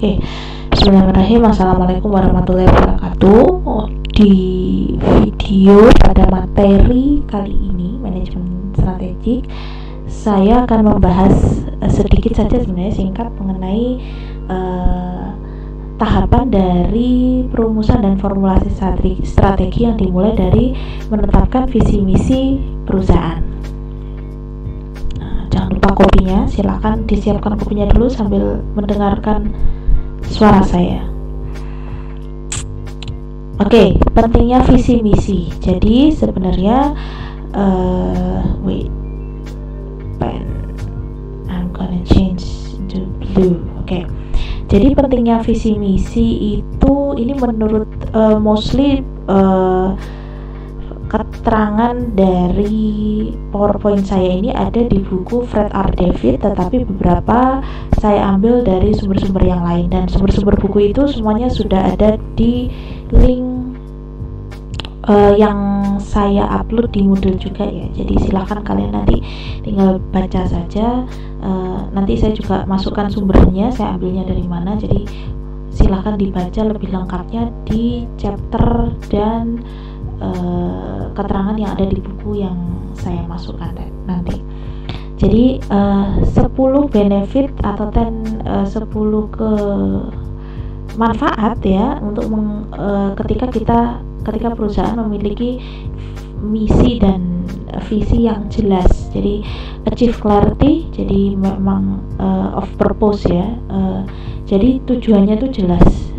Oke, bismillahirrahmanirrahim. Assalamualaikum warahmatullahi wabarakatuh. Di video pada materi kali ini, manajemen strategik, saya akan membahas sedikit saja sebenarnya singkat mengenai tahapan dari perumusan dan formulasi strategi yang dimulai dari menetapkan visi misi perusahaan. Jangan lupa kopinya, silakan disiapkan kopinya dulu sambil mendengarkan suara saya. Oke, pentingnya visi misi. Jadi sebenarnya I'm gonna change to blue. Oke. Jadi pentingnya visi misi itu ini menurut mostly keterangan dari PowerPoint saya ini ada di buku Fred R. David, tetapi beberapa saya ambil dari sumber-sumber yang lain, dan sumber-sumber buku itu semuanya sudah ada di link yang saya upload di Moodle juga ya. Jadi silakan kalian nanti tinggal baca saja. Nanti saya juga masukkan sumbernya, saya ambilnya dari mana. Jadi silakan dibaca lebih lengkapnya di chapter dan keterangan yang ada di buku yang saya masukkan nanti. Jadi 10 benefit atau 10 ke manfaat ya untuk ketika perusahaan memiliki misi dan visi yang jelas. Jadi achieve clarity, jadi memang of purpose ya. Jadi tujuannya itu jelas.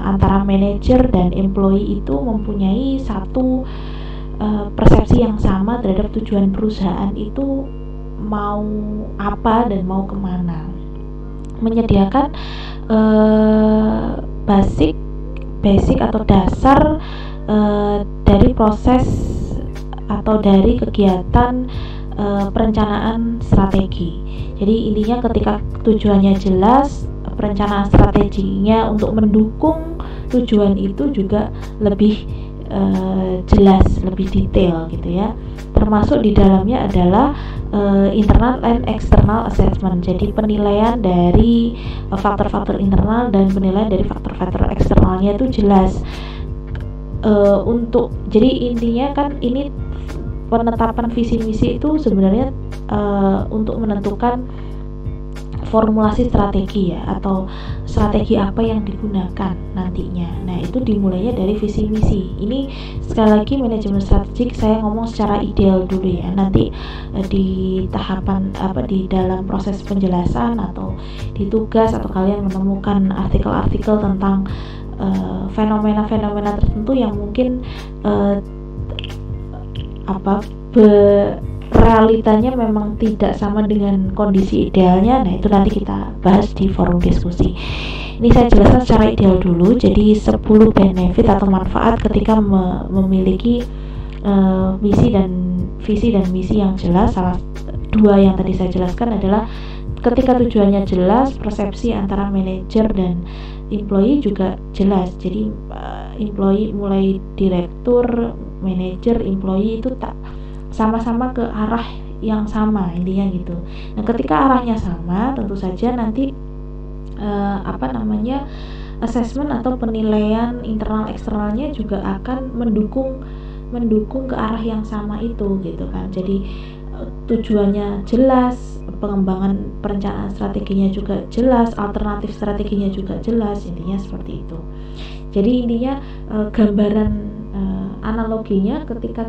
Antara manajer dan employee itu mempunyai satu persepsi yang sama terhadap tujuan perusahaan itu mau apa dan mau kemana. Menyediakan basic atau dasar dari proses atau dari kegiatan perencanaan strategi. Jadi intinya ketika tujuannya jelas, perencanaan strateginya untuk mendukung tujuan itu juga lebih jelas, lebih detail gitu ya. Termasuk di dalamnya adalah internal and external assessment. Jadi penilaian dari faktor-faktor internal dan penilaian dari faktor-faktor eksternalnya itu jelas. Jadi intinya kan ini penetapan visi misi itu sebenarnya untuk menentukan formulasi strategi ya, atau strategi apa yang digunakan nantinya. Nah, itu dimulainya dari visi misi. Ini sekali lagi manajemen strategik saya ngomong secara ideal dulu ya. Nanti di tahapan di dalam proses penjelasan atau di tugas atau kalian menemukan artikel-artikel tentang fenomena-fenomena tertentu yang mungkin realitanya memang tidak sama dengan kondisi idealnya. Nah, itu nanti kita bahas di forum diskusi. Ini saya jelaskan secara ideal dulu. Jadi 10 benefit atau manfaat ketika memiliki visi dan misi yang jelas. Salah dua yang tadi saya jelaskan adalah ketika tujuannya jelas, persepsi antara manajer dan employee juga jelas. Jadi employee mulai direktur, manajer, employee itu tak sama-sama ke arah yang sama, intinya gitu. Nah, ketika arahnya sama, tentu saja nanti assessment atau penilaian internal eksternalnya juga akan mendukung ke arah yang sama itu gitu kan. Jadi tujuannya jelas, pengembangan perencanaan strateginya juga jelas, alternatif strateginya juga jelas, intinya seperti itu. Jadi intinya gambaran analoginya ketika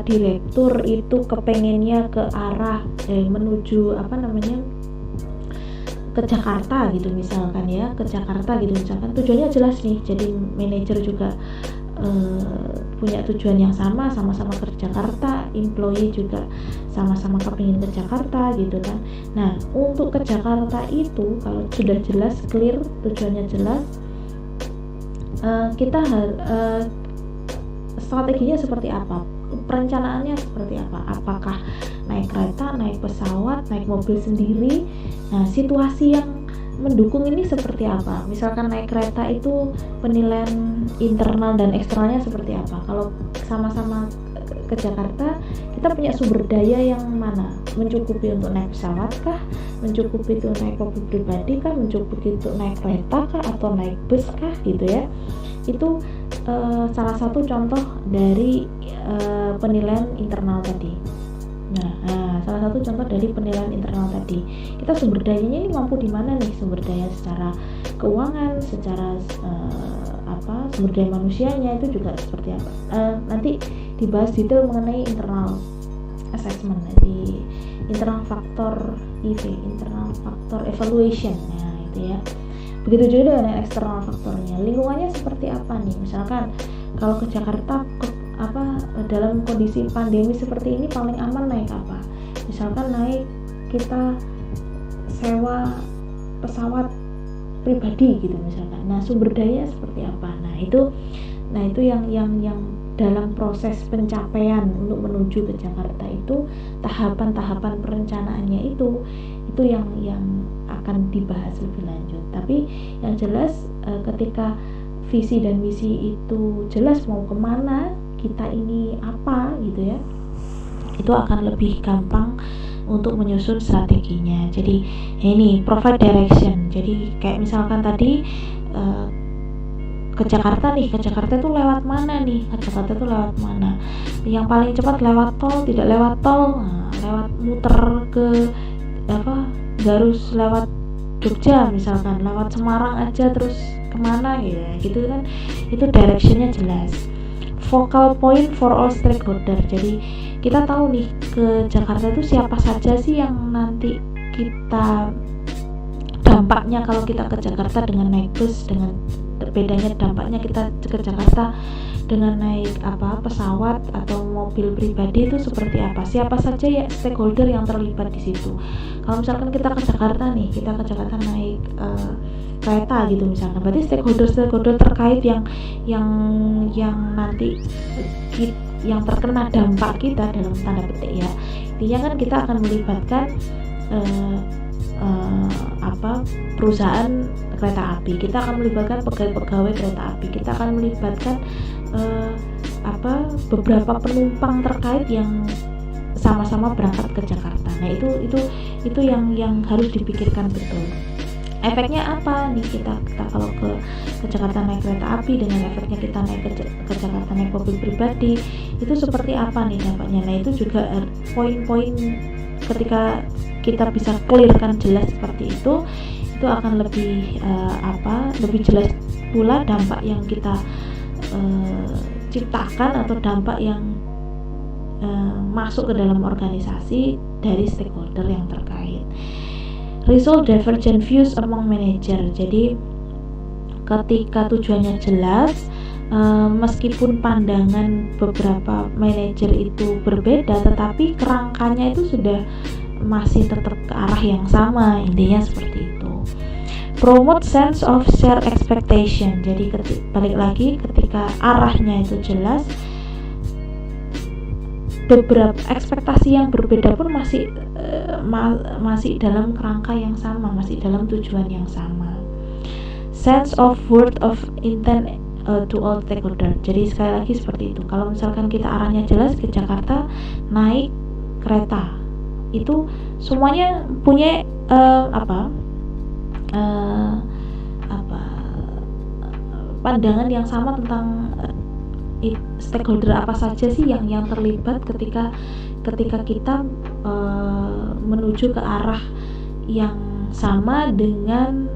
direktur itu kepengennya ke arah menuju ke Jakarta gitu misalkan ya, tujuannya jelas nih. Jadi manajer juga punya tujuan yang sama-sama ke Jakarta, employee juga sama-sama kepingin ke Jakarta gitu kan. Nah, untuk ke Jakarta itu kalau sudah jelas, clear, tujuannya jelas, kita strateginya seperti apa, perencanaannya seperti apa, apakah naik kereta, naik pesawat, naik mobil sendiri. Nah, situasi yang mendukung ini seperti apa. Misalkan naik kereta itu penilaian internal dan eksternalnya seperti apa. Kalau sama-sama ke Jakarta, kita kita punya sumber daya yang mana, mencukupi untuk naik pesawat kah, mencukupi untuk naik mobil pribadi kah, mencukupi untuk naik kereta kah, atau naik bus kah, gitu ya. Itu salah satu contoh dari penilaian internal tadi. Nah, salah satu contoh dari penilaian internal tadi, kita sumber dayanya ini mampu di mana nih, sumber daya secara keuangan, secara sumber daya manusianya itu juga seperti apa. Nanti dibahas detail mengenai internal assessment di internal factor internal factor evaluation, nah itu ya. Begitu juga dengan eksternal faktornya, lingkungannya seperti apa nih, misalkan kalau ke Jakarta dalam kondisi pandemi seperti ini paling aman naik apa, misalkan naik kita sewa pesawat pribadi gitu misalkan. Nah, sumber daya seperti apa, nah itu yang dalam proses pencapaian untuk menuju ke Jakarta itu tahapan-tahapan perencanaannya itu yang akan dibahas lebih lanjut. Tapi yang jelas ketika visi dan misi itu jelas mau kemana, kita ini apa gitu ya, itu akan lebih gampang untuk menyusun strateginya. Jadi ini provide direction. Jadi kayak misalkan tadi ke Jakarta itu lewat mana nih? Ke Jakarta itu lewat mana? Yang paling cepat lewat tol, tidak lewat tol, lewat muter ke nggak harus lewat Jogja misalkan, lewat Semarang aja terus kemana gitu kan, itu directionnya jelas. Focal point for all stakeholder. Jadi kita tahu nih ke Jakarta itu siapa saja sih yang nanti kita dampaknya kalau kita ke Jakarta dengan naik bus, dengan bedanya dampaknya kita ke Jakarta dengan naik pesawat atau mobil pribadi itu seperti apa, siapa saja ya stakeholder yang terlibat di situ. Kalau misalkan kita ke Jakarta naik kereta gitu misalkan, berarti stakeholder terkait yang nanti yang terkena dampak kita dalam tanda petik ya, intinya kan kita akan melibatkan perusahaan kereta api, kita akan melibatkan pegawai kereta api, kita akan melibatkan beberapa penumpang terkait yang sama-sama berangkat ke Jakarta. Nah itu yang harus dipikirkan betul. Efeknya apa nih kita kalau ke Jakarta naik kereta api dengan efeknya kita naik ke Jakarta naik mobil pribadi, itu seperti apa nih dampaknya. Nah itu juga poin-poin ketika kita bisa clearkan jelas seperti itu akan lebih lebih jelas pula dampak yang kita ciptakan atau dampak yang masuk ke dalam organisasi dari stakeholder yang terkait. Result divergent views among manager. Jadi ketika tujuannya jelas, meskipun pandangan beberapa manajer itu berbeda, tetapi kerangkanya itu sudah masih tetap ke arah yang sama, intinya seperti itu. Promote sense of shared expectation. Jadi balik lagi, ketika arahnya itu jelas, beberapa ekspektasi yang berbeda pun masih dalam kerangka yang sama, masih dalam tujuan yang sama. Sense of worth of intent to all stakeholder. Jadi sekali lagi seperti itu. Kalau misalkan kita arahnya jelas ke Jakarta naik kereta, itu semuanya punya pandangan yang sama tentang stakeholder apa saja sih yang terlibat ketika kita menuju ke arah yang sama dengan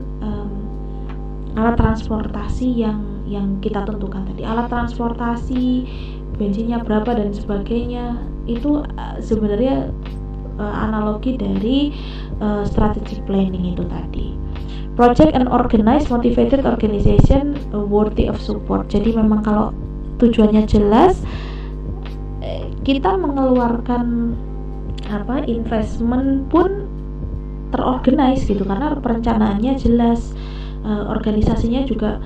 alat transportasi yang kita tentukan tadi. Alat transportasi, bensinnya berapa dan sebagainya, itu sebenarnya analogi dari strategic planning itu tadi. Project and organized motivated organization worthy of support. Jadi memang kalau tujuannya jelas, kita mengeluarkan investment pun terorganize gitu, karena perencanaannya jelas, organisasinya juga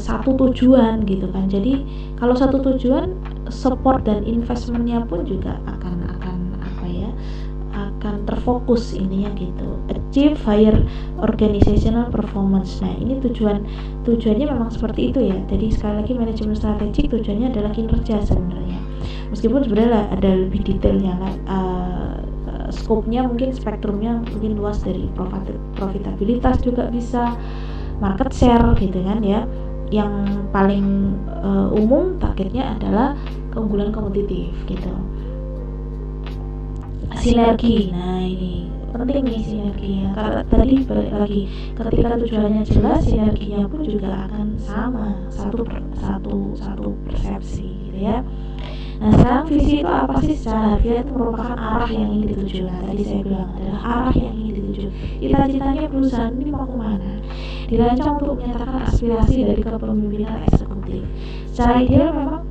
satu tujuan gitu kan. Jadi kalau satu tujuan, support dan investmentnya pun juga akan terfokus ininya gitu. Achieve higher organizational performance. Nah ini tujuannya memang seperti itu ya. Jadi sekali lagi manajemen strategik tujuannya adalah kinerja sebenarnya. Meskipun sebenarnya ada lebih detailnya kan, skopnya mungkin spektrumnya mungkin luas, dari profitabilitas juga bisa, market share gitu kan ya. Yang paling umum targetnya adalah keunggulan kompetitif gitu. Sinergi, nah ini penting nih sinerginya, karena tadi balik lagi, ketika tujuannya jelas, sinerginya pun juga akan sama, satu persepsi gitu ya. Nah sekarang visi itu apa sih secara harfiah? Itu merupakan arah yang ingin dituju. Nah tadi saya bilang adalah arah yang ingin dituju, cita-citanya perusahaan ini mau kemana, dirancang untuk menyatakan aspirasi dari kepemimpinan eksekutif. Secara ideal memang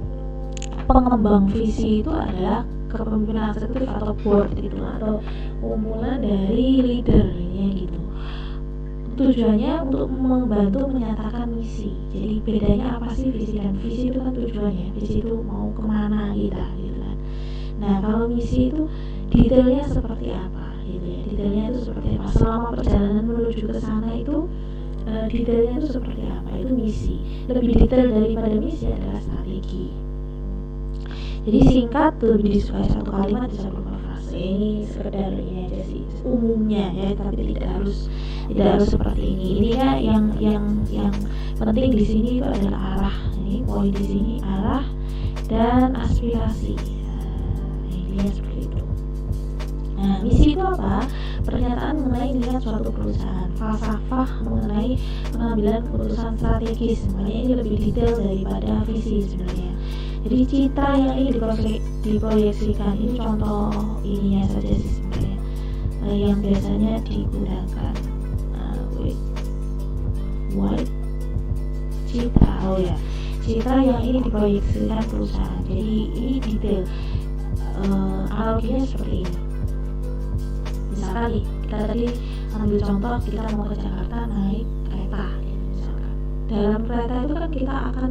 pengembang visi itu adalah kepemimpinan eksekutif atau board itu, atau kumpulan dari leadernya gitu. Tujuannya untuk membantu menyatakan misi. Jadi bedanya apa sih visi dan visi? Itu kan tujuannya, visi itu mau kemana kita gitu kan. Nah kalau misi itu detailnya seperti apa gitu ya, detailnya itu seperti apa, selama perjalanan menuju ke sana itu detailnya itu seperti apa, itu misi. Lebih detail daripada misi adalah strategi. Jadi singkat, lebih disukai satu kalimat bisa berupa frase. Ini sekedar ini aja sih umumnya ya, tapi tidak harus seperti ini. Intinya yang penting di sini itu adalah arah. Ini poin di sini, arah dan aspirasi. Nah, intinya seperti itu. Nah, misi itu apa? Pernyataan mengenai niat suatu perusahaan, falsafah mengenai pengambilan keputusan strategis. Makanya ini lebih detail daripada visi sebenarnya. Jadi citra yang ini diproyeksikan, ini contoh ininya saja sih sebenarnya, yang biasanya digunakan white citra. Oh ya, citra yang ini diproyeksikan perusahaan. Jadi ini detail. Analoginya seperti ini. Misalkan nih, kita tadi ambil contoh, kita mau ke Jakarta naik kereta misalkan. Dalam kereta itu kan kita akan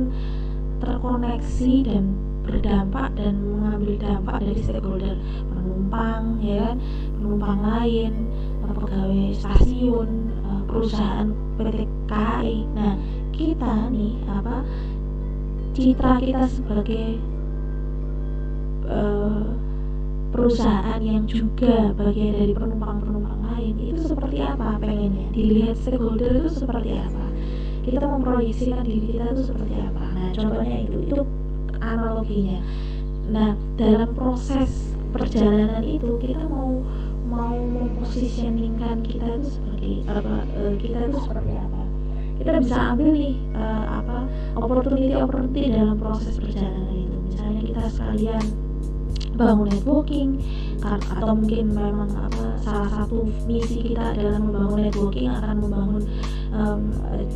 terkoneksi dan berdampak dan mengambil dampak dari stakeholder, penumpang ya kan, penumpang lain, pegawai stasiun, perusahaan PT KAI. Nah kita nih citra kita sebagai perusahaan yang juga bagian dari penumpang lain itu seperti apa pengennya dilihat stakeholder, itu seperti apa, kita memproyeksikan diri kita itu seperti apa. Nah contohnya itu analoginya. Nah dalam proses perjalanan itu kita mau mempositioningkan kita itu seperti apa, kita itu seperti apa. Kita bisa ambil nih opportunity dalam proses perjalanan itu. Misalnya kita sekalian bangun networking, atau mungkin memang salah satu misi kita adalah membangun networking, akan membangun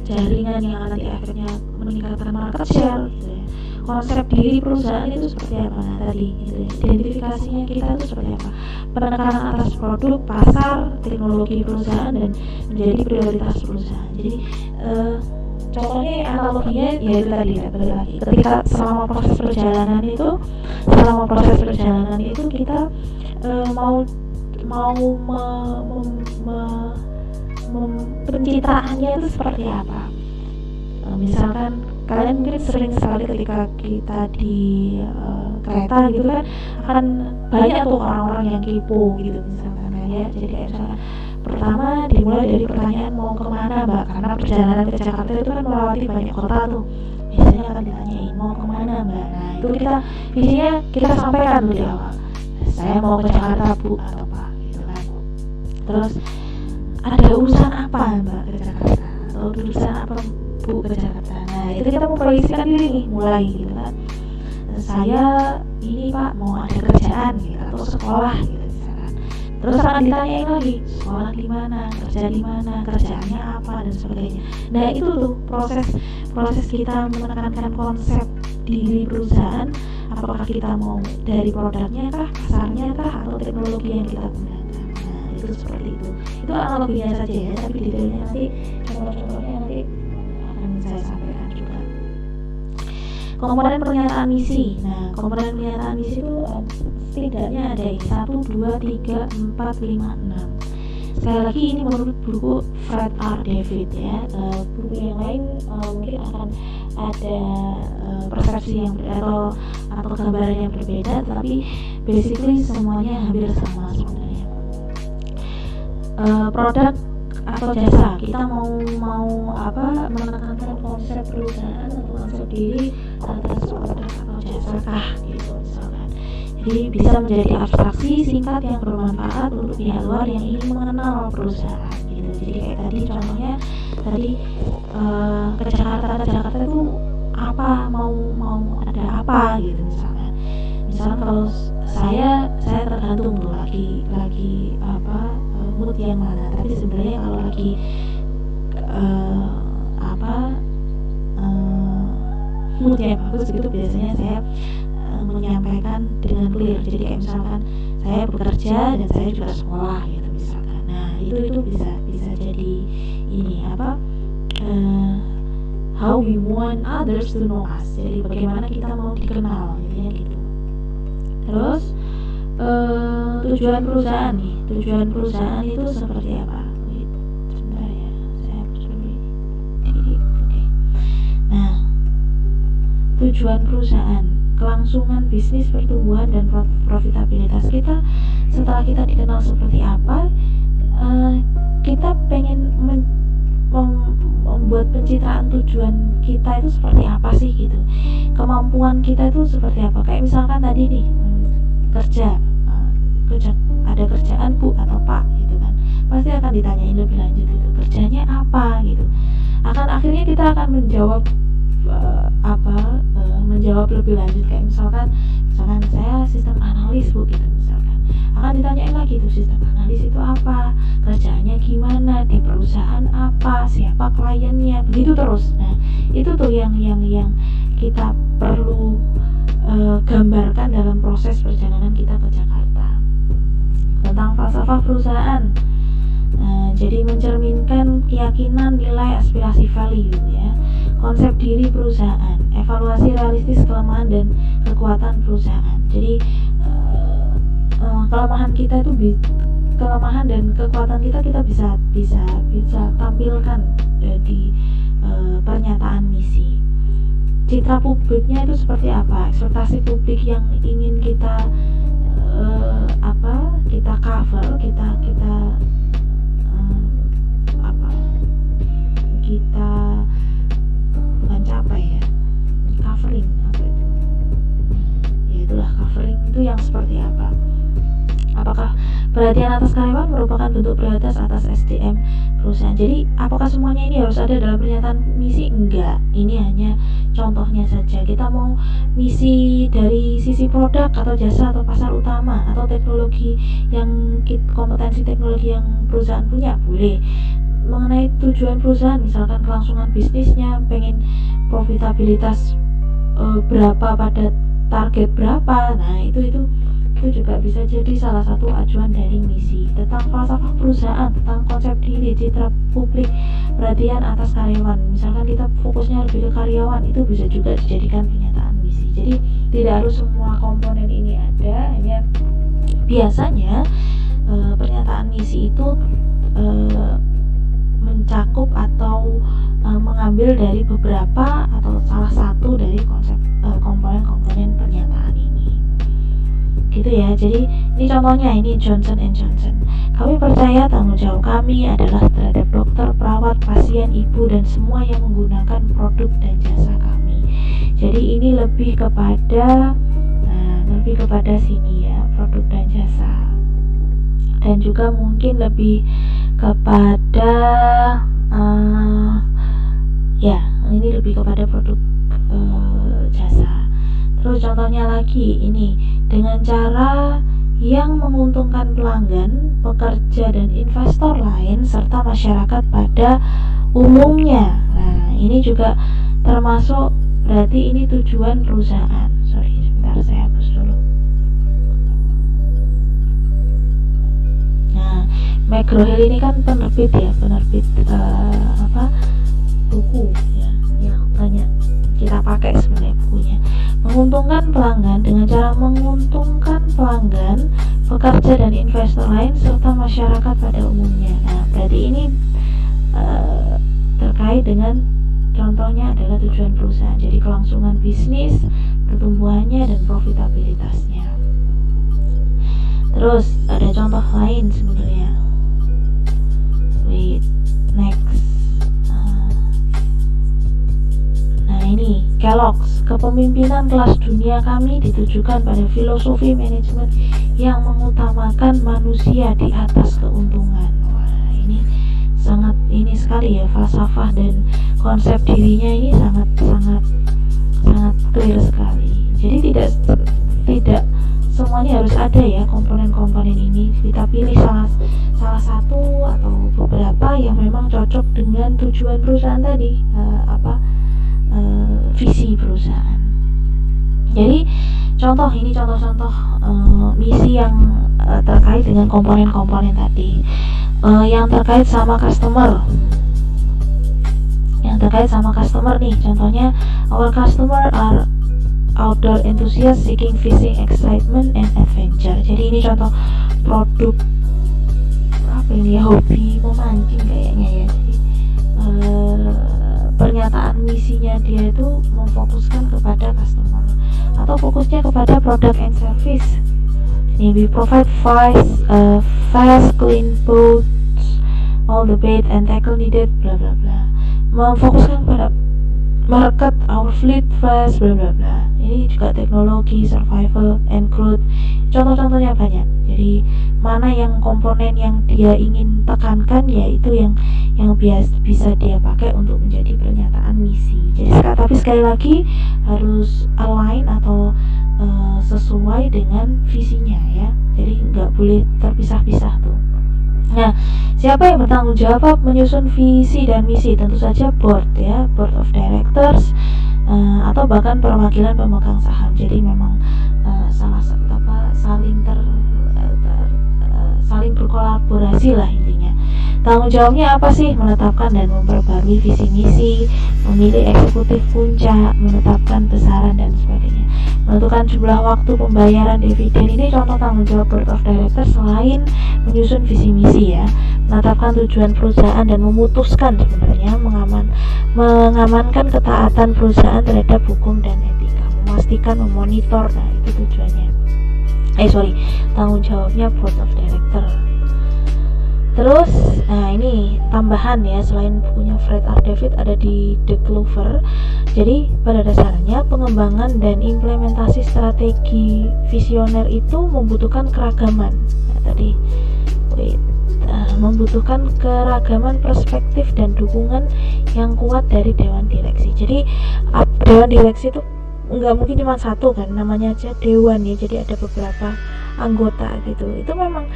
jaringan yang nanti efeknya meningkatkan market share gitu ya. Konsep diri perusahaan itu seperti apa, nah tadi gitu ya. Identifikasinya kita itu seperti apa, penekanan atas produk, pasar, teknologi perusahaan, dan menjadi prioritas perusahaan. Jadi contohnya analoginya ya itu tadi ya, balik lagi, ketika selama proses perjalanan itu kita pencitraannya itu seperti apa. Misalkan kalian mungkin sering sekali ketika kita di kereta gitu kan, akan banyak tuh orang-orang yang kepo gitu misalkan ya. Jadi kayak misalkan pertama dimulai dari pertanyaan mau kemana mbak, karena perjalanan ke Jakarta itu kan melewati banyak kota tuh, biasanya akan ditanyain mau kemana mbak. Nah itu visinya kita sampaikan dulu di awal, saya mau ke Jakarta bu atau pak gitu kan. Terus ada urusan apa mbak ke Jakarta, atau urusan apa bu ke Jakarta. Nah itu kita memproyeksikan diri nih, mulai gitu kan, saya ini pak mau ada kerjaan gitu, atau sekolah gitu. Terus akan ditanyain lagi, sekolah di mana, kerja di mana, kerjaannya apa, dan sebagainya. Nah itu tuh proses kita menekankan konsep diri perusahaan, apakah kita mau dari produknya kah, pasarnya kah, atau teknologi yang kita gunakan. Nah itu seperti itu. Itu analoginya saja ya, tapi detailnya nanti, contoh-contohnya nanti akan saya sampaikan juga. Komponen pernyataan misi. Nah komponen pernyataan misi itu setidaknya ada 1, 2, 3, 4, 5, 6. Sekali lagi ini menurut buku Fred R. David ya. Buku yang lain mungkin akan ada persepsi yang atau gambaran yang berbeda, tapi basically semuanya hampir sama sebenarnya. Produk atau jasa, kita mau menekankan konsep perusahaan atau konsep diri atas produk atau jasa kah gitu misalkan. Jadi bisa menjadi abstraksi singkat yang bermanfaat untuk pihak luar yang ingin mengenal perusahaan gitu. Jadi kayak tadi contohnya ke Jakarta itu apa, mau ada apa gitu misalnya kalau saya tergantung tuh lagi mood yang mana, tapi sebenarnya kalau lagi mood yang bagus gitu biasanya saya menyampaikan dengan clear. Jadi kayak misalkan saya bekerja dan saya juga sekolah gitu misalkan. Nah itu bisa jadi ini how we want others to know us. Jadi bagaimana kita mau dikenal gitu. Terus tujuan perusahaan itu seperti apa? Sebentar ya, saya hapus dulu ini. Oke. Nah, tujuan perusahaan, kelangsungan bisnis, pertumbuhan dan profitabilitas kita. Setelah kita dikenal seperti apa, kita pengen membuat pencitraan tujuan kita itu seperti apa sih gitu. Kemampuan kita itu seperti apa? Kayak misalkan tadi nih, kerja ada kerjaan Bu atau Pak gitu kan, pasti akan ditanyain lebih lanjut itu kerjanya apa gitu. Akhirnya kita akan menjawab menjawab lebih lanjut kayak misalkan saya sistem analis Bu gitu misalkan. Akan ditanyain lagi tuh sistem analis itu apa, kerjaannya gimana, di perusahaan apa, siapa kliennya, begitu terus. Nah itu tuh yang kita perlu gambarkan dalam proses perjalanan kita ke Jakarta. Tentang falsafah perusahaan, jadi mencerminkan keyakinan, nilai, aspirasi, value ya. Konsep diri perusahaan, evaluasi realistis kelemahan dan kekuatan perusahaan. Jadi kelemahan dan kekuatan kita bisa tampilkan di pernyataan misi. Citra publiknya itu seperti apa, ekspektasi publik yang ingin kita cover, kita bukan capai ya, covering apa itu ya, itulah covering itu yang seperti apa. Apakah perhatian atas karyawan merupakan bentuk prioritas atas SDM perusahaan? Jadi apakah semuanya ini harus ada dalam pernyataan misi? Enggak, ini hanya contohnya saja. Kita mau misi dari sisi produk atau jasa atau pasar utama atau teknologi kompetensi teknologi yang perusahaan punya, boleh. Mengenai tujuan perusahaan, misalkan kelangsungan bisnisnya, pengen profitabilitas berapa pada target berapa, nah itu juga bisa jadi salah satu acuan dari misi. Tentang falsafah perusahaan, tentang konsep diri, citra publik, perhatian atas karyawan, misalkan kita fokusnya lebih ke karyawan, itu bisa juga dijadikan pernyataan misi. Jadi tidak harus semua komponen ini ada, hanya biasanya pernyataan misi itu mencakup atau mengambil dari beberapa atau salah satu dari konsep komponen pernyataan ini gitu ya. Jadi ini contohnya, ini Johnson & Johnson. Kami percaya tanggung jawab kami adalah terhadap dokter, perawat, pasien, ibu dan semua yang menggunakan produk dan jasa kami. Jadi ini lebih kepada sini ya, produk dan jasa, dan juga mungkin lebih kepada ini lebih kepada produk jasa. Terus contohnya lagi ini, dengan cara yang menguntungkan pelanggan, pekerja dan investor lain serta masyarakat pada umumnya. Nah ini juga termasuk, berarti ini tujuan perusahaan. Sorry, sebentar saya hapus dulu. Nah, McGraw-Hill ini kan penerbit buku ya, yang banyak kita pakai sebenarnya bukunya. Menguntungkan pelanggan, dengan cara menguntungkan pelanggan, pekerja dan investor lain serta masyarakat pada umumnya. Nah, berarti ini terkait dengan Contohnya adalah tujuan perusahaan, jadi kelangsungan bisnis, pertumbuhannya, dan profitabilitasnya. Terus ada contoh lain sebenarnya. Next. Nah ini Kellogg's, kepemimpinan kelas dunia kami ditujukan pada filosofi manajemen yang mengutamakan manusia di atas keuntungan. Wah, ini sekali ya, falsafah dan konsep dirinya ini sangat clear sekali. Jadi tidak semuanya harus ada ya komponen-komponen ini. Kita pilih salah satu atau beberapa yang memang cocok dengan tujuan perusahaan tadi, visi perusahaan. Jadi contoh misi yang terkait dengan komponen-komponen tadi, yang terkait sama customer. Nih, contohnya our customer are outdoor enthusiast seeking fishing excitement and adventure. Jadi ini contoh produk hobi memancing kayaknya ya. Jadi pernyataan misinya dia itu memfokuskan kepada customer atau fokusnya kepada product and service. Ini we provide fast clean boats, all the bait and tackle needed, bla bla bla. Memfokuskan pada market our fleet fast, bla bla bla. Ini juga teknologi, survival and growth. Contoh-contohnya banyak. Jadi mana yang komponen yang dia ingin tekankan, yaitu yang bisa dia pakai untuk menjadi pernyataan misi. Jadi tapi sekali lagi harus align atau sesuai dengan visinya ya. Jadi nggak boleh terpisah-pisah tuh. Nah, siapa yang bertanggung jawab menyusun visi dan misi? Tentu saja board ya, board of directors, atau bahkan perwakilan pemegang saham. Jadi memang saling berkolaborasi lah intinya. Tanggung jawabnya apa sih? Menetapkan dan memperbarui visi misi, memilih eksekutif puncak, menetapkan besaran dan sebagainya, menentukan jumlah waktu pembayaran dividen. Ini contoh tanggung jawab board of directors selain menyusun visi misi ya, menetapkan tujuan perusahaan dan memutuskan sebenarnya mengamankan ketaatan perusahaan terhadap hukum dan etika, memastikan memonitor. Nah itu tujuannya. Tanggung jawabnya board of director. Terus, nah ini tambahan ya, selain bukunya Fred R. David ada di The Clover. Jadi pada dasarnya pengembangan dan implementasi strategi visioner itu membutuhkan keragaman. Membutuhkan keragaman perspektif dan dukungan yang kuat dari dewan direksi. Jadi dewan direksi itu nggak mungkin cuma satu kan, namanya aja dewan ya. Jadi ada beberapa anggota gitu. Itu memang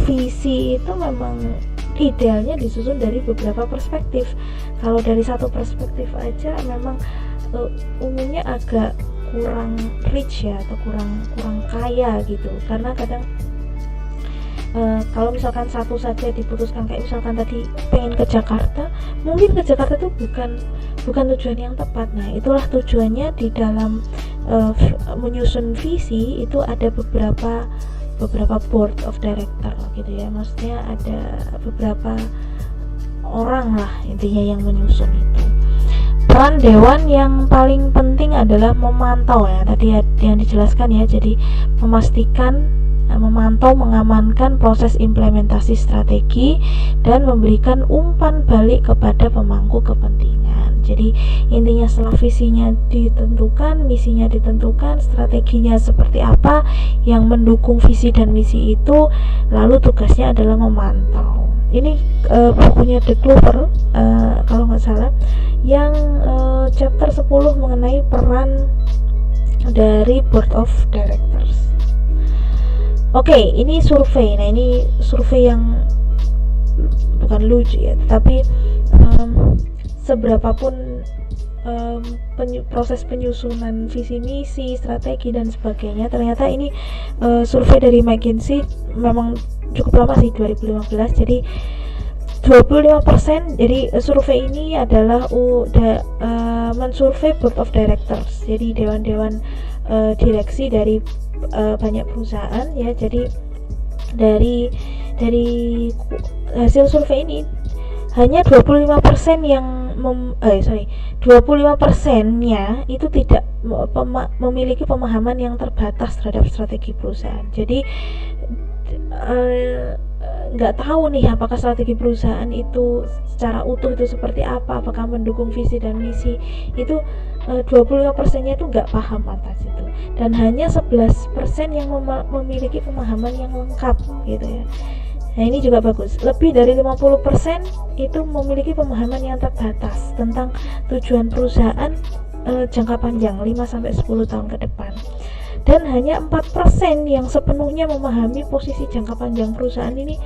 visi itu memang idealnya disusun dari beberapa perspektif. Kalau dari satu perspektif aja memang umumnya agak kurang rich ya, atau kurang kaya gitu. Karena kadang kalau misalkan satu saja diputuskan, kayak misalkan tadi pengen ke Jakarta, mungkin ke Jakarta itu bukan tujuan yang tepat. Nah itulah tujuannya di dalam menyusun visi itu ada beberapa board of director gitu ya, maksudnya ada beberapa orang lah intinya yang menyusun itu. Peran dewan yang paling penting adalah memantau ya, tadi yang dijelaskan ya. Jadi memantau, mengamankan proses implementasi strategi dan memberikan umpan balik kepada pemangku kepentingan. Jadi intinya setelah visinya ditentukan, misinya ditentukan, strateginya seperti apa yang mendukung visi dan misi itu, lalu tugasnya adalah memantau. Ini bukunya The Clover kalau nggak salah, yang chapter 10 mengenai peran dari board of directors. Oke, ini survei. Nah, ini survei yang bukan lucu ya, tapi seberapapun proses penyusunan visi misi, strategi dan sebagainya, ternyata ini survei dari McKinsey memang cukup lama sih, 2015. Jadi 25%. Jadi survei ini adalah mensurvei board of directors, jadi dewan-dewan direksi dari banyak perusahaan ya. Jadi dari hasil survei ini hanya 25% yang 25%-nya itu tidak memiliki pemahaman yang terbatas terhadap strategi perusahaan. Jadi nggak tahu nih apakah strategi perusahaan itu secara utuh itu seperti apa, apakah mendukung visi dan misi. Itu 25%-nya itu nggak paham atas itu, dan hanya 11% yang memiliki pemahaman yang lengkap gitu ya. Nah, ini juga bagus. Lebih dari 50% itu memiliki pemahaman yang terbatas tentang tujuan perusahaan jangka panjang 5-10 tahun ke depan. Dan hanya 4% yang sepenuhnya memahami posisi jangka panjang perusahaan ini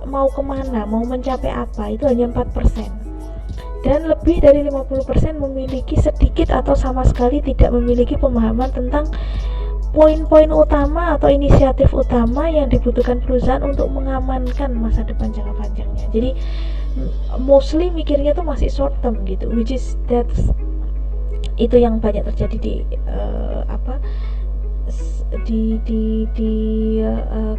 mau kemana, mau mencapai apa. Itu hanya 4%. Dan lebih dari 50% memiliki sedikit atau sama sekali tidak memiliki pemahaman tentang poin-poin utama atau inisiatif utama yang dibutuhkan perusahaan untuk mengamankan masa depan jangka panjangnya. Jadi mostly mikirnya tuh masih short term gitu, which is itu yang banyak terjadi di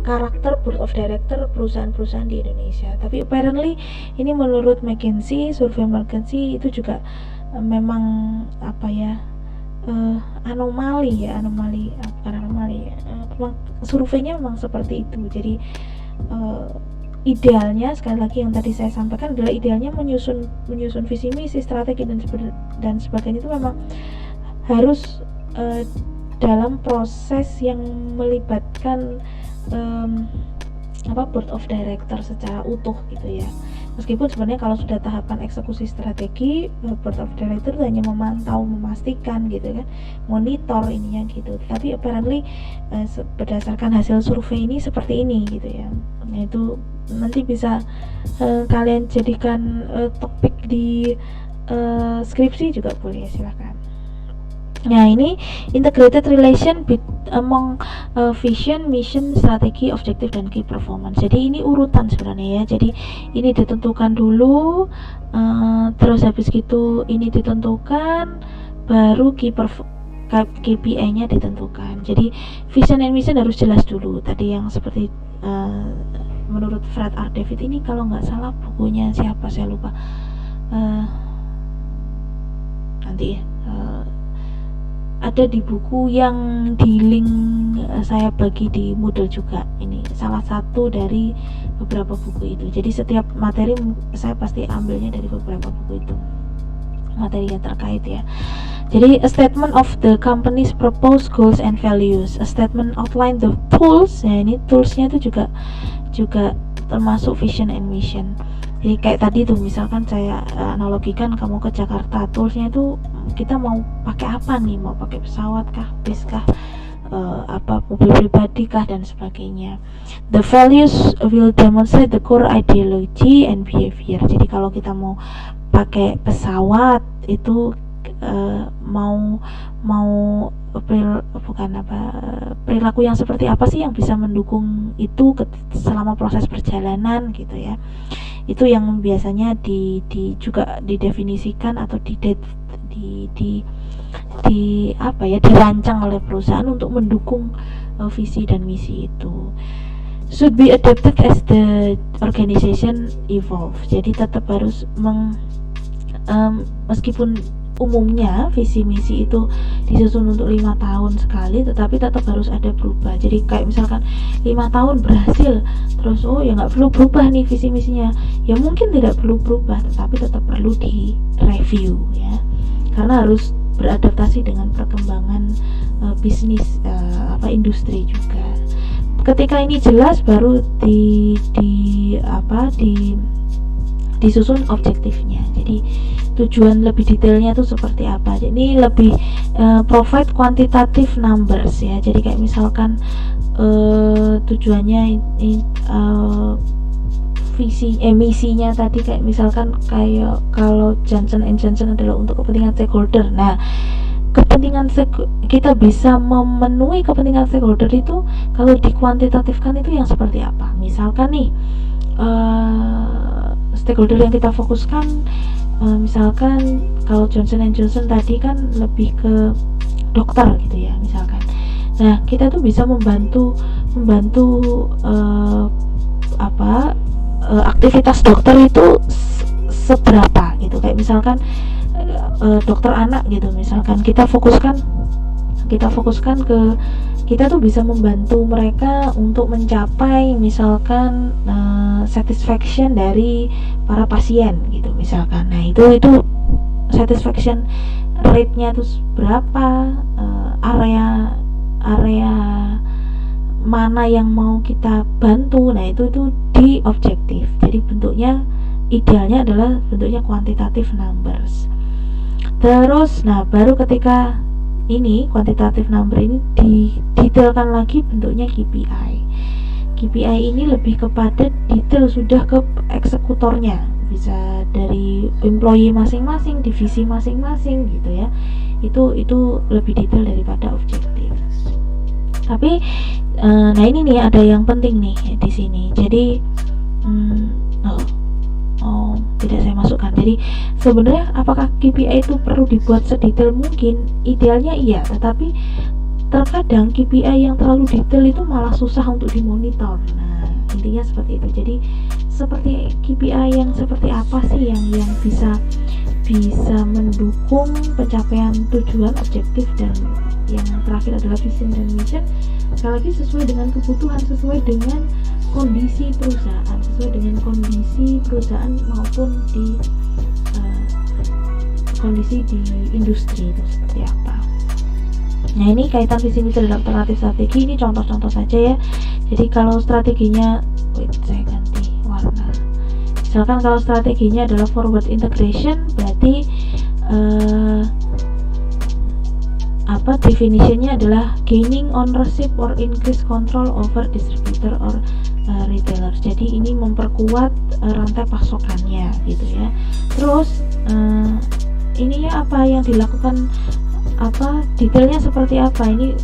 karakter board of director perusahaan-perusahaan di Indonesia. Tapi apparently ini menurut McKinsey, survei McKinsey itu juga memang surveinya memang seperti itu. Jadi idealnya, sekali lagi yang tadi saya sampaikan adalah idealnya menyusun visi misi, strategi dan sebagainya itu memang harus dalam proses yang melibatkan board of director secara utuh gitu ya. Meskipun sebenarnya kalau sudah tahapan eksekusi strategi, board of director hanya memantau, memastikan gitu kan, monitor ininya gitu. Tapi apparently berdasarkan hasil survei ini seperti ini gitu ya. Nah, itu nanti bisa kalian jadikan topik di skripsi juga boleh, silakan. Nah, ini integrated relation among vision, mission, strategi, objektif, dan key performance. Jadi ini urutan sebenarnya ya. Jadi ini ditentukan dulu, terus habis gitu ini ditentukan, baru KPI-nya ditentukan. Jadi vision and mission harus jelas dulu. Tadi yang seperti menurut Fred R. David ini, kalau nggak salah bukunya siapa saya lupa, nanti ada di buku yang di link saya bagi di Moodle juga. Ini salah satu dari beberapa buku itu. Jadi setiap materi saya pasti ambilnya dari beberapa buku itu, materi yang terkait ya. Jadi a statement of the company's purpose, goals and values. A statement outline the tools. Ya, ini toolsnya itu juga termasuk vision and mission. Jadi kayak tadi tuh, misalkan saya analogikan, kamu ke Jakarta, toolsnya itu kita mau pakai apa nih, mau pakai pesawat kah, bis kah, mobil pribadi kah, dan sebagainya. The values will demonstrate the core ideology and behavior. Jadi kalau kita mau pakai pesawat itu perilaku yang seperti apa sih yang bisa mendukung itu selama proses perjalanan gitu ya. Itu yang biasanya juga didefinisikan atau dirancang oleh perusahaan untuk mendukung visi dan misi itu. Should be adapted as the organization evolve. Jadi tetap harus meskipun umumnya visi misi itu disusun untuk 5 tahun sekali, tetapi tetap harus ada berubah. Jadi kayak misalkan 5 tahun berhasil, terus ya nggak perlu berubah nih visi misinya, ya mungkin tidak perlu berubah, tetapi tetap perlu di review ya, karena harus beradaptasi dengan perkembangan bisnis industri juga. Ketika ini jelas, baru disusun objektifnya. Jadi tujuan lebih detailnya itu seperti apa. Jadi lebih provide quantitative numbers ya. Jadi kayak misalkan tujuannya misinya tadi kayak misalkan kayak kalau Johnson & Johnson adalah untuk kepentingan stakeholder. Nah, kita bisa memenuhi kepentingan stakeholder itu kalau dikuantitatifkan itu yang seperti apa. Misalkan nih stakeholder yang kita fokuskan, misalkan kalau Johnson & Johnson tadi kan lebih ke dokter gitu ya misalkan. Nah, kita tuh bisa membantu aktivitas dokter itu seberapa gitu. Kayak misalkan dokter anak gitu, misalkan kita fokuskan ke kita tuh bisa membantu mereka untuk mencapai misalkan satisfaction dari para pasien gitu misalkan. Nah itu satisfaction rate-nya tuh berapa, area mana yang mau kita bantu. Nah itu di objektif. Jadi bentuknya idealnya adalah bentuknya quantitative numbers. Terus nah baru ketika ini quantitative number ini didetailkan lagi bentuknya KPI. KPI ini lebih kepada detail sudah ke eksekutornya, bisa dari employee masing-masing, divisi masing-masing gitu ya. Itu lebih detail daripada objektif. Tapi nah ini nih ada yang penting nih di sini. Jadi tidak saya masukkan. Jadi sebenarnya apakah KPI itu perlu dibuat sedetail mungkin? Idealnya iya, tetapi terkadang KPI yang terlalu detail itu malah susah untuk dimonitor. Nah intinya seperti itu. Jadi seperti KPI yang seperti apa sih yang bisa mendukung pencapaian tujuan objektif, dan yang terakhir adalah vision dan mission. Sekali lagi sesuai dengan kebutuhan, sesuai dengan kondisi perusahaan maupun di kondisi di industri itu seperti apa. Nah ini kaitan visi misi dan alternatif strategi, ini contoh-contoh saja ya. Jadi kalau strateginya, saya ganti warna. Misalkan kalau strateginya adalah forward integration, berarti definitionnya adalah gaining ownership or increase control over distributor or retailer. Jadi ini memperkuat rantai pasokannya gitu ya. Terus ininya apa yang dilakukan, detailnya seperti apa. Ini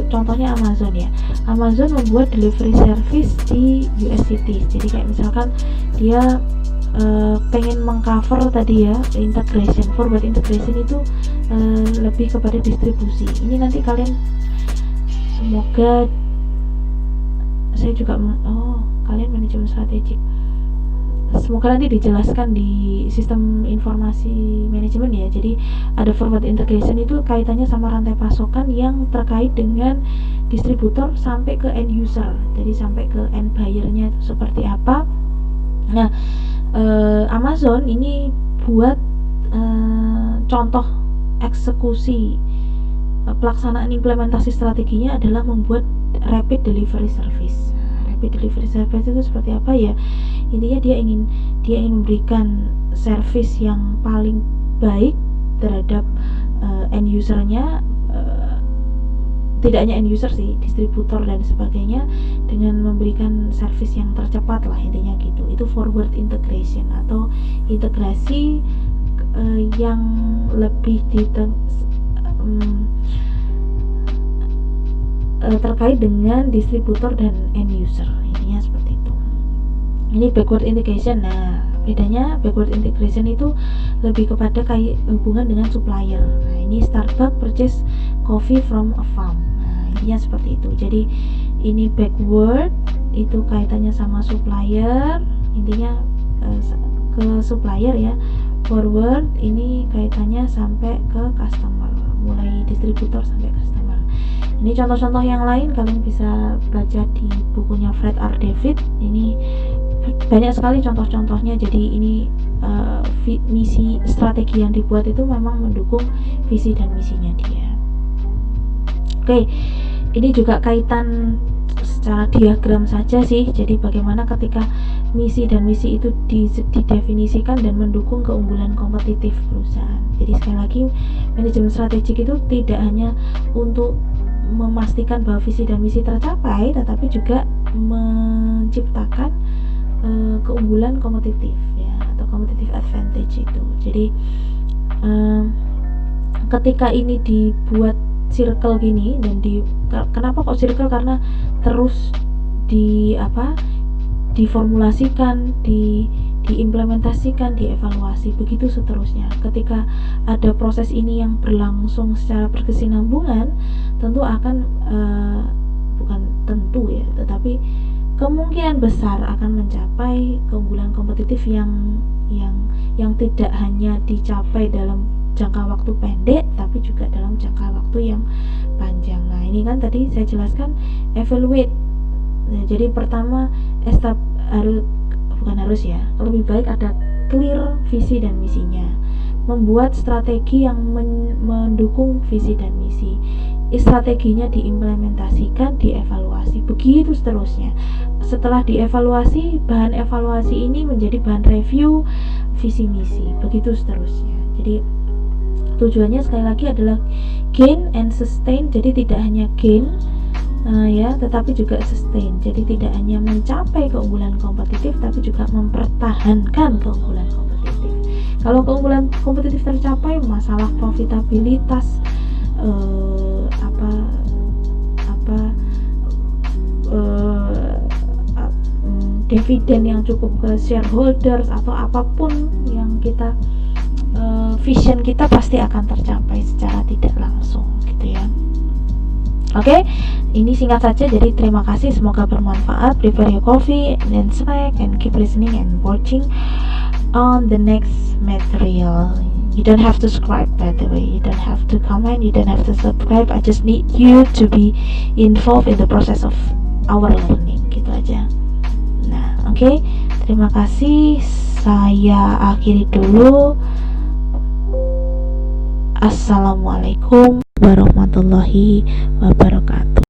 contohnya Amazon ya. Amazon membuat delivery service di US cities. Jadi kayak misalkan dia pengen mengcover tadi ya integration, forward integration itu lebih kepada distribusi. Ini nanti kalian semoga saya juga kalian manajemen strategik, semoga nanti dijelaskan di sistem informasi manajemen ya. Jadi ada forward integration itu kaitannya sama rantai pasokan yang terkait dengan distributor sampai ke end user, jadi sampai ke end buyer-nya itu seperti apa. Nah Amazon ini buat contoh eksekusi pelaksanaan implementasi strateginya adalah membuat rapid delivery service. Rapid delivery service itu seperti apa ya? Intinya dia ingin memberikan service yang paling baik terhadap end usernya, tidak hanya end user sih, distributor dan sebagainya, dengan memberikan service yang tercepat lah intinya gitu. Itu forward integration atau integrasi yang lebih terkait dengan distributor dan end user, intinya seperti itu. Ini backward integration. Nah bedanya backward integration itu lebih kepada hubungan dengan supplier. Nah ini Starbucks purchase coffee from a farm. Nah intinya seperti itu. Jadi ini backward itu kaitannya sama supplier, intinya ke supplier ya. Forward ini kaitannya sampai ke customer, mulai distributor sampai customer. Ini contoh-contoh yang lain kalian bisa baca di bukunya Fred R. David. Ini banyak sekali contoh-contohnya. Jadi ini misi strategi yang dibuat itu memang mendukung visi dan misinya dia. Oke, ini juga kaitan secara diagram saja sih. Jadi bagaimana ketika misi dan misi itu didefinisikan dan mendukung keunggulan kompetitif perusahaan. Jadi sekali lagi manajemen strategik itu tidak hanya untuk memastikan bahwa visi dan misi tercapai, tetapi juga menciptakan keunggulan kompetitif ya, atau competitive advantage itu. Jadi ketika ini dibuat circle gini dan kenapa kok circle, karena terus diformulasikan, diimplementasikan, dievaluasi, begitu seterusnya. Ketika ada proses ini yang berlangsung secara berkesinambungan, tentu akan bukan tentu ya, tetapi kemungkinan besar akan mencapai keunggulan kompetitif yang yang tidak hanya dicapai dalam jangka waktu pendek tapi juga dalam jangka waktu yang panjang. Nah, ini kan tadi saya jelaskan evaluate. Nah, jadi pertama lebih baik ada clear visi dan misinya, membuat strategi yang mendukung visi dan misi, strateginya diimplementasikan, dievaluasi, begitu seterusnya. Setelah dievaluasi, bahan evaluasi ini menjadi bahan review visi misi, begitu seterusnya. Jadi tujuannya sekali lagi adalah gain and sustain, jadi tidak hanya gain tetapi juga sustain, jadi tidak hanya mencapai keunggulan kompetitif tapi juga mempertahankan keunggulan kompetitif. Kalau keunggulan kompetitif tercapai, masalah profitabilitas, dividen yang cukup ke shareholders atau apapun yang kita vision kita pasti akan tercapai secara tidak langsung gitu ya. Oke, ini singkat saja, jadi terima kasih, semoga bermanfaat. Prepare your coffee and snack and keep listening and watching on the next material. You don't have to subscribe, by the way. You don't have to comment, you don't have to subscribe. I just need you to be involved in the process of our learning, gitu aja. Nah, oke, terima kasih. Saya akhiri dulu. Assalamualaikum warahmatullahi wabarakatuh.